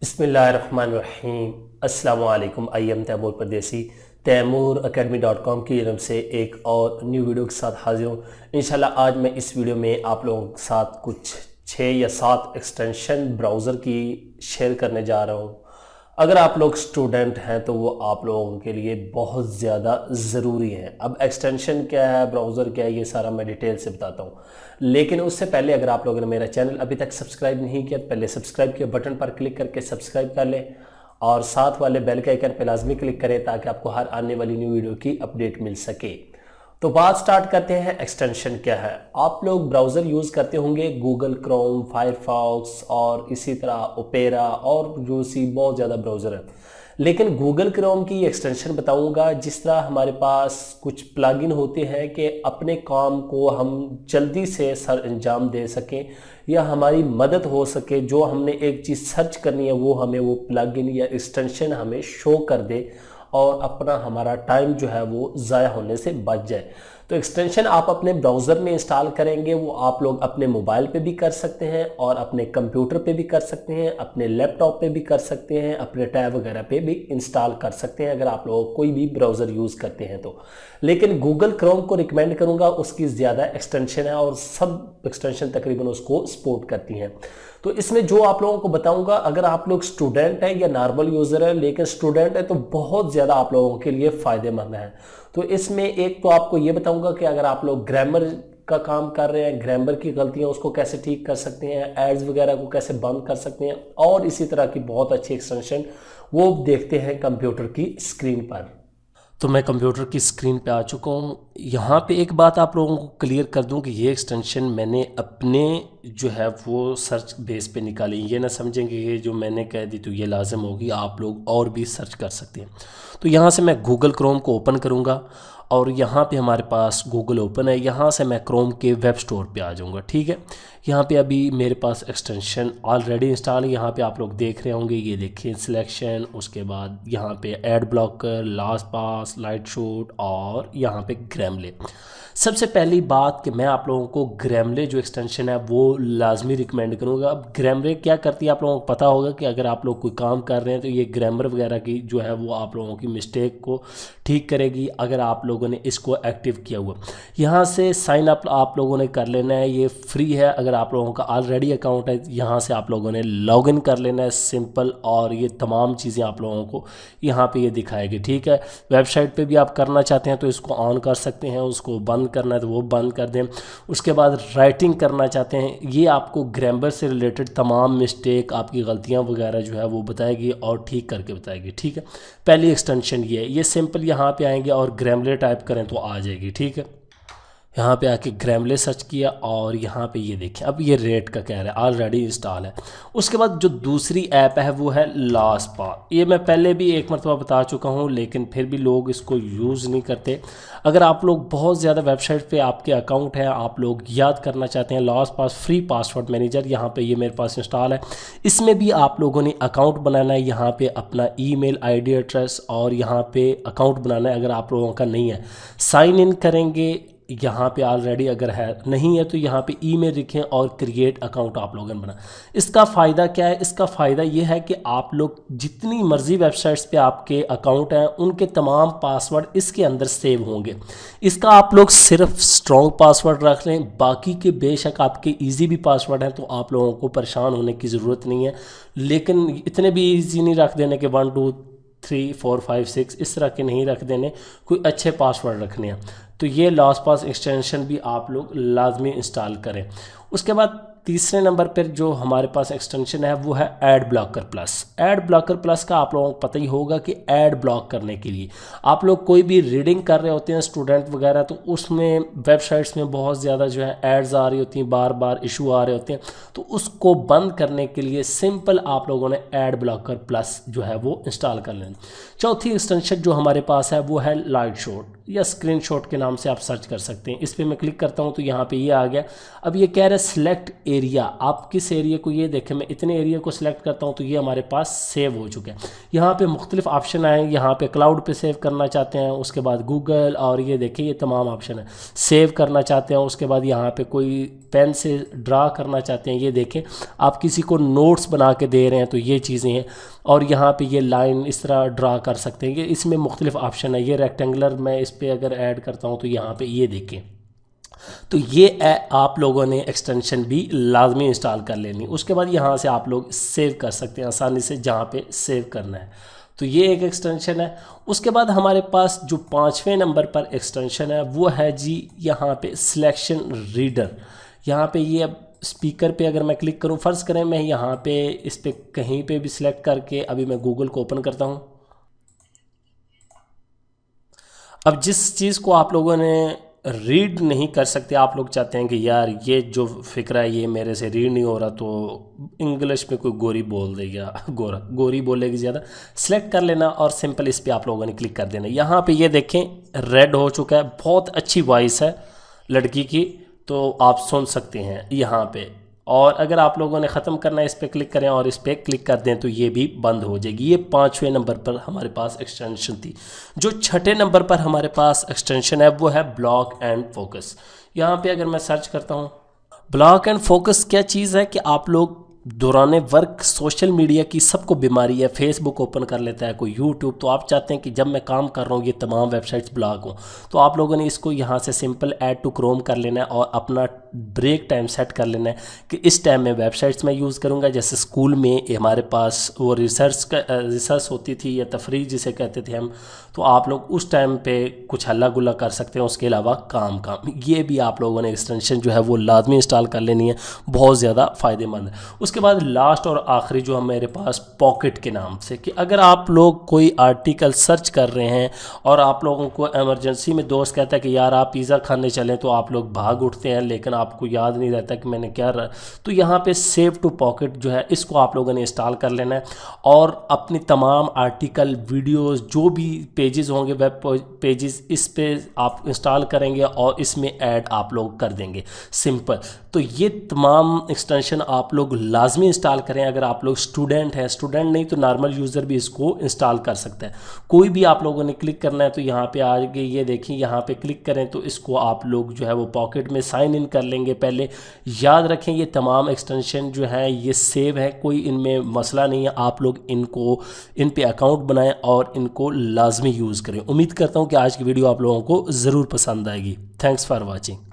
बिस्मिल्लाहिर्रहमानिर्रहीम। अस्सलामुअलैकुम। I am Taimur परदेसी तैमूर academy.com की तरफ से एक और न्यू वीडियो के साथ हाजिर हूँ। इंशाल्लाह आज मैं इस वीडियो में आप लोगों के साथ कुछ 6 या 7 एक्सटेंशन ब्राउज़र की शेयर करने जा रहा हूँ। अगर आप लोग स्टूडेंट हैं तो वो आप लोगों के लिए बहुत ज़्यादा ज़रूरी है। अब एक्सटेंशन क्या है, ब्राउज़र क्या है, ये सारा मैं डिटेल से बताता हूँ। लेकिन उससे पहले अगर आप लोगों ने मेरा चैनल अभी तक सब्सक्राइब नहीं किया तो पहले सब्सक्राइब के बटन पर क्लिक करके सब्सक्राइब कर लें और साथ वाले बेल के आइकन पर लाजमी क्लिक करें ताकि आपको हर आने वाली न्यू वीडियो की अपडेट मिल सके। तो बात स्टार्ट करते हैं, एक्सटेंशन क्या है। आप लोग ब्राउज़र यूज़ करते होंगे, गूगल क्रोम, फायरफॉक्स और इसी तरह ओपेरा और जो सी बहुत ज़्यादा ब्राउज़र है। लेकिन गूगल क्रोम की एक्सटेंशन बताऊंगा जिस तरह हमारे पास कुछ प्लगइन होते हैं कि अपने काम को हम जल्दी से सर अंजाम दे सकें या हमारी मदद हो सके। जो हमने एक चीज़ सर्च करनी है वो हमें वो प्लगइन या एक्सटेंशन हमें शो कर दे और अपना हमारा टाइम जो है वो ज़ाया होने से बच जाए। तो एक्सटेंशन आप अपने ब्राउज़र में इंस्टॉल करेंगे, वो आप लोग अपने मोबाइल पे भी कर सकते हैं और अपने कंप्यूटर पे भी कर सकते हैं, अपने लैपटॉप पे भी कर सकते हैं, अपने टैब वगैरह पे भी इंस्टॉल कर सकते हैं अगर आप लोग कोई भी ब्राउज़र यूज़ करते हैं तो। लेकिन गूगल क्रोम को रिकमेंड करूँगा, उसकी ज़्यादा एक्सटेंशन है और सब एक्सटेंशन तकरीबन उसको सपोर्ट करती हैं। तो इसमें जो आप लोगों को बताऊंगा, अगर आप लोग स्टूडेंट हैं या नॉर्मल यूज़र है, लेकिन स्टूडेंट है तो बहुत ज़्यादा आप लोगों के लिए फ़ायदेमंद है। तो इसमें एक तो आपको ये बताऊंगा कि अगर आप लोग ग्रामर का काम कर रहे हैं, ग्रामर की गलतियां उसको कैसे ठीक कर सकते हैं, एड्स वगैरह को कैसे बंद कर सकते हैं और इसी तरह की बहुत अच्छी एक्सटेंशन वो देखते हैं कंप्यूटर की स्क्रीन पर। तो मैं कंप्यूटर की स्क्रीन पे आ चुका हूँ। यहाँ पे एक बात आप लोगों को क्लियर कर दूँ कि ये एक्सटेंशन मैंने अपने जो है वो सर्च बेस पे निकाली। ये ना समझेंगे कि जो मैंने कह दी तो ये लाजम होगी, आप लोग और भी सर्च कर सकते हैं। तो यहाँ से मैं गूगल क्रोम को ओपन करूँगा और यहाँ पे हमारे पास गूगल ओपन है। यहाँ से मैं क्रोम के वेब स्टोर पे आ जाऊँगा, ठीक है। यहाँ पे अभी मेरे पास एक्सटेंशन ऑलरेडी इंस्टॉल है। यहाँ पे आप लोग देख रहे होंगे, ये देखिए सिलेक्शन, उसके बाद यहाँ पे एड ब्लॉकर, लास्ट पास, लाइट शूट और यहाँ पे ग्रैमले। सबसे पहली बात कि मैं आप लोगों को ग्रैमले जो एक्सटेंशन है वो लाजमी रिकमेंड करूँगा। अब ग्रैमले क्या करती है आप लोगों को पता होगा कि अगर आप लोग कोई काम कर रहे हैं तो ये ग्रामर वगैरह की जो है वो आप लोगों की मिस्टेक को ठीक करेगी अगर आप लोगों ने इसको एक्टिव किया हुआ। यहाँ से साइन अप आप लोगों ने कर लेना है, ये फ्री है। अगर आप लोगों का ऑलरेडी अकाउंट है यहाँ से आप लोगों ने लॉगिन कर लेना है, सिंपल। और ये तमाम चीज़ें आप लोगों को यहाँ पे ये दिखाएगी, ठीक है। वेबसाइट पे भी आप करना चाहते हैं तो इसको ऑन कर सकते हैं, उसको बंद करना है तो वो बंद कर दें। उसके बाद राइटिंग करना चाहते हैं, ये आपको ग्रामर से रिलेटेड तमाम मिस्टेक, आपकी गलतियाँ वगैरह जो है वो बताएगी और ठीक करके बताएगी, ठीक है। पहली एक्सटेंशन ये है। ये सिंपल यहाँ पे आएंगे और ग्रामले टाइप करें तो आ जाएगी, ठीक है। यहाँ पे आके ग्रामले सर्च किया और यहाँ पे ये देखें अब ये रेट का कह रहा है, ऑलरेडी इंस्टॉल है। उसके बाद जो दूसरी ऐप है वो है लास्ट पा। ये मैं पहले भी एक मरतबा बता चुका हूँ लेकिन फिर भी लोग इसको यूज़ नहीं करते। अगर आप लोग बहुत ज़्यादा वेबसाइट पे आपके अकाउंट है, आप लोग याद करना चाहते हैं, लास्ट पास फ्री पासवर्ड मैनेजर यहाँ पे ये मेरे पास इंस्टॉल है। इसमें भी आप लोगों ने अकाउंट बनाना है, यहाँ पे अपना ईमेल आईडी एड्रेस और यहाँ पे अकाउंट बनाना है। अगर आप लोगों का नहीं है, साइन इन करेंगे यहाँ पे ऑलरेडी, अगर है नहीं है तो यहाँ पे ईमेल लिखें और क्रिएट अकाउंट आप लोगों ने बना। इसका फ़ायदा क्या है? इसका फ़ायदा ये है कि आप लोग जितनी मर्ज़ी वेबसाइट्स पे आपके अकाउंट हैं उनके तमाम पासवर्ड इसके अंदर सेव होंगे। इसका आप लोग सिर्फ स्ट्रॉन्ग पासवर्ड रख लें, बाकी के बेशक आपके ईजी भी पासवर्ड हैं तो आप लोगों को परेशान होने की ज़रूरत नहीं है। लेकिन इतने भी ईजी नहीं रख देने के 1 2 3 4 5 6 इस तरह के नहीं रख देने, कोई अच्छे पासवर्ड रखने हैं। तो ये लास्ट पास एक्सटेंशन भी आप लोग लाजमी इंस्टॉल करें। उसके बाद तीसरे नंबर पर जो हमारे पास एक्सटेंशन है वो है ad blocker plus. Ad blocker plus का आप लोगों को पता ही होगा कि ऐड ब्लॉक करने के लिए आप लोग कोई भी रीडिंग कर रहे होते हैं स्टूडेंट वगैरह, तो उसमें वेबसाइट्स में बहुत ज़्यादा जो है एड्स आ रही होती हैं, बार बार इशू आ रहे होते हैं। तो उसको बंद करने के लिए सिंपल आप लोगों ने एड ब्लॉकर प्लस जो है वो इंस्टॉल कर लेना। चौथी एक्सटेंशन जो हमारे पास है वो है लाइट शॉट। या स्क्रीनशॉट के नाम से आप सर्च कर सकते हैं। इस पर मैं क्लिक करता हूं तो यहाँ पे ये आ गया। अब ये कह रहा है सिलेक्ट एरिया, आप किस एरिया को, ये देखें मैं इतने एरिया को सिलेक्ट करता हूं तो ये हमारे पास सेव हो चुका है। यहाँ पे मुख्तलिफ ऑप्शन आए, यहाँ पे क्लाउड पे सेव करना चाहते हैं, उसके बाद गूगल, और ये देखें ये तमाम ऑप्शन है। सेव करना चाहते हैं, उसके बाद यहाँ पे कोई पेन से ड्रा करना चाहते हैं, ये देखें आप किसी को नोट्स बना के दे रहे हैं तो ये चीज़ें हैं। और यहाँ पे ये लाइन इस तरह ड्रा कर सकते हैं, ये इसमें मुख्तलिफ ऑप्शन है। ये रेक्टेंगुलर मैं इस पर अगर ऐड करता हूँ तो यहाँ पे ये देखें, तो ये आप लोगों ने एक्सटेंशन भी लाजमी इंस्टॉल कर लेनी। उसके बाद यहाँ से आप लोग सेव कर सकते हैं आसानी से जहाँ पे सेव करना है। तो ये एक एक्सटेंशन है। उसके बाद हमारे पास जो 5वें नंबर पर एक्सटेंशन है वो है जी यहाँ पे सिलेक्शन रीडर। यहाँ पे ये अब स्पीकर पे अगर मैं क्लिक करूँ, फ़र्ज़ करें मैं यहाँ पे इस पर कहीं पे भी सिलेक्ट करके अभी मैं गूगल को ओपन करता हूँ। अब जिस चीज़ को आप लोगों ने रीड नहीं कर सकते, आप लोग चाहते हैं कि यार ये जो फ़िक्रा है ये मेरे से रीड नहीं हो रहा, तो इंग्लिश में कोई गोरी बोल दे या गोरी बोलेगी ज़्यादा, सिलेक्ट कर लेना और सिंपल इस पर आप लोगों ने क्लिक कर देना। यहाँ पे ये देखें रेड हो चुका है, बहुत अच्छी वॉइस है लड़की की, तो आप सुन सकते हैं यहाँ पे। और अगर आप लोगों ने ख़त्म करना है इस पर क्लिक करें और इस पर क्लिक कर दें तो ये भी बंद हो जाएगी। ये 5वें नंबर पर हमारे पास एक्सटेंशन थी। जो 6ठे नंबर पर हमारे पास एक्सटेंशन है वो है ब्लॉक एंड फोकस। यहाँ पे अगर मैं सर्च करता हूँ, ब्लॉक एंड फोकस क्या चीज़ है कि आप लोग दौरान वर्क सोशल मीडिया की सबको बीमारी है, फेसबुक ओपन कर लेता है, कोई यूट्यूब, तो आप चाहते हैं कि जब मैं काम कर रहा हूँ ये तमाम वेबसाइट्स ब्लॉक हों, तो आप लोगों ने इसको यहाँ से सिंपल ऐड टू क्रोम कर लेना है और अपना ब्रेक टाइम सेट कर लेना है कि इस टाइम में वेबसाइट्स मैं यूज़ करूँगा। जैसे स्कूल में हमारे पास वो रिसर्च होती थी या तफरीह जिसे कहते थे हम, तो आप लोग उस टाइम पे कुछ हल्ला गुल्ला कर सकते हैं। उसके अलावा काम ये भी आप लोगों ने एक्सटेंशन जो है वो लाजमी इंस्टॉल कर लेनी है, बहुत ज़्यादा फ़ायदेमंद है। उसके बाद लास्ट और आखिरी जो है मेरे पास पॉकेट के नाम से, कि अगर आप लोग कोई आर्टिकल सर्च कर रहे हैं और आप लोगों को इमरजेंसी में दोस्त कहता है कि यार आप पिज़्ज़ा खाने चलें, तो आप लोग भाग उठते हैं लेकिन आपको याद नहीं रहता कि मैंने क्या रहा, तो यहाँ पे सेव टू पॉकेट जो है इसको आप लोगों ने इंस्टॉल कर लेना है और अपनी तमाम आर्टिकल, वीडियोस, जो भी पेजेस होंगे, वेब पेजेस, इस पे आप इंस्टॉल करेंगे और इसमें ऐड आप लोग कर देंगे, सिंपल। तो ये तमाम एक्सटेंशन आप लोग लाजमी इंस्टॉल करें। अगर आप लोग स्टूडेंट हैं, स्टूडेंट नहीं तो नॉर्मल यूज़र भी इसको इंस्टॉल कर सकता है। कोई भी आप लोगों ने क्लिक करना है तो यहाँ पे आगे ये देखिए, यहाँ पे क्लिक करें तो इसको आप लोग जो है वो पॉकेट में साइन इन कर लेंगे। पहले याद रखें ये तमाम एक्सटेंशन जो है ये सेव है, कोई इनमें मसला नहीं है। आप लोग इन पे अकाउंट बनाएं और इनको लाजमी यूज़ करें। उम्मीद करता हूँ कि आज की वीडियो आप लोगों को ज़रूर पसंद आएगी। Thanks for watching.